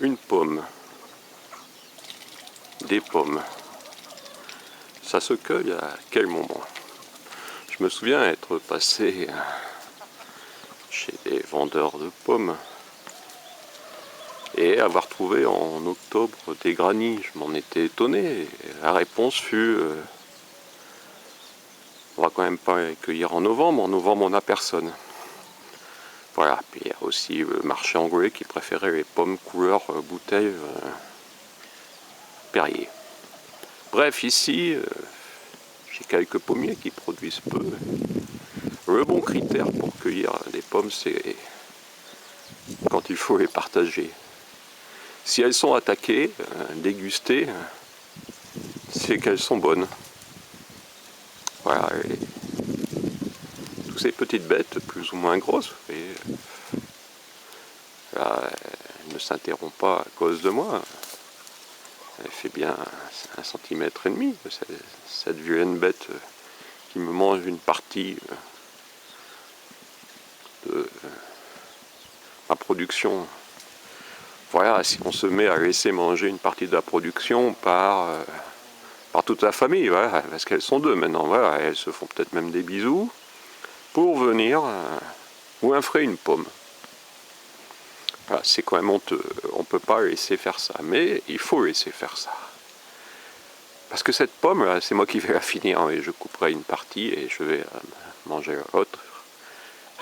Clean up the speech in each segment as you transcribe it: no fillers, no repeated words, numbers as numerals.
Une pomme, des pommes, ça se cueille à quel moment? Je me souviens être passé chez des vendeurs de pommes et avoir trouvé en octobre des granny. Je m'en étais étonné. La réponse fut on va quand même pas les cueillir en novembre on n'a personne. Voilà, puis il y a aussi le marché anglais qui préférait les pommes couleur bouteille Perrier. Bref, ici, j'ai quelques pommiers qui produisent peu. Le bon critère pour cueillir des pommes, c'est quand il faut les partager. Si elles sont attaquées, dégustées, c'est qu'elles sont bonnes. Voilà, toutes ces petites bêtes, plus ou moins grosses, et là, elle ne s'interrompt pas à cause de moi. Elle fait bien 1,5 cm, cette vilaine bête qui me mange une partie de ma production. Voilà, si on se met à laisser manger une partie de la production par toute la famille, voilà, parce qu'elles sont deux maintenant, voilà, elles se font peut-être même des bisous, pour venir ouinfrer une pomme. Voilà, c'est quand même honteux, on ne peut pas laisser faire ça, mais il faut laisser faire ça. Parce que cette pomme, là, c'est moi qui vais la finir, et je couperai une partie et je vais manger l'autre.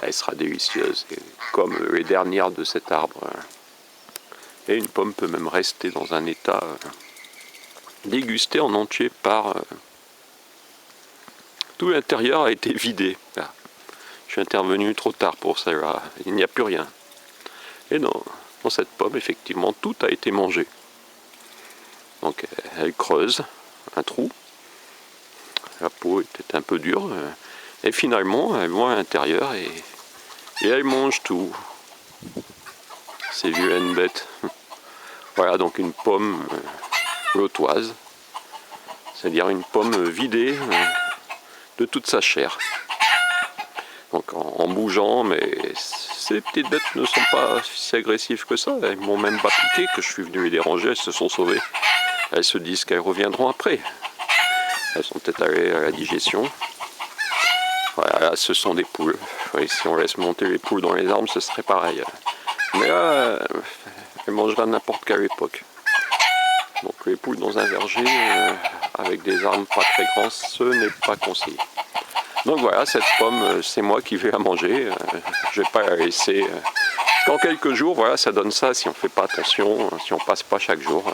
Elle sera délicieuse, et comme les dernières de cet arbre. Et une pomme peut même rester dans un état dégusté en entier par... tout l'intérieur a été vidé. Là. Je suis intervenu trop tard pour celle-là, il n'y a plus rien. Et dans cette pomme, effectivement, tout a été mangé. Donc elle creuse un trou, la peau était un peu dure, et finalement elle va à l'intérieur et elle mange tout. Ces vilaines bêtes. Voilà donc une pomme lotoise, c'est-à-dire une pomme vidée de toute sa chair. Donc en bougeant, mais ces petites bêtes ne sont pas si agressives que ça, elles m'ont même pas piqué que je suis venu les déranger, elles se sont sauvées. Elles se disent qu'elles reviendront après. Elles sont peut-être allées à la digestion. Voilà, là, ce sont des poules. Et si on laisse monter les poules dans les arbres, ce serait pareil. Mais là, elles mangeraient à n'importe quelle époque. Donc les poules dans un verger, avec des arbres pas très grands, ce n'est pas conseillé. Donc voilà, cette pomme, c'est moi qui vais la manger. Je ne vais pas la laisser. Qu'en quelques jours, voilà, ça donne ça si on ne fait pas attention, si on ne passe pas chaque jour.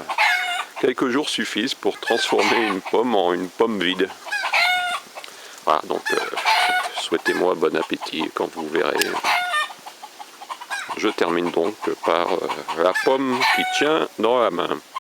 Quelques jours suffisent pour transformer une pomme en une pomme vide. Voilà, donc souhaitez-moi bon appétit quand vous verrez. Je termine donc par la pomme qui tient dans la main.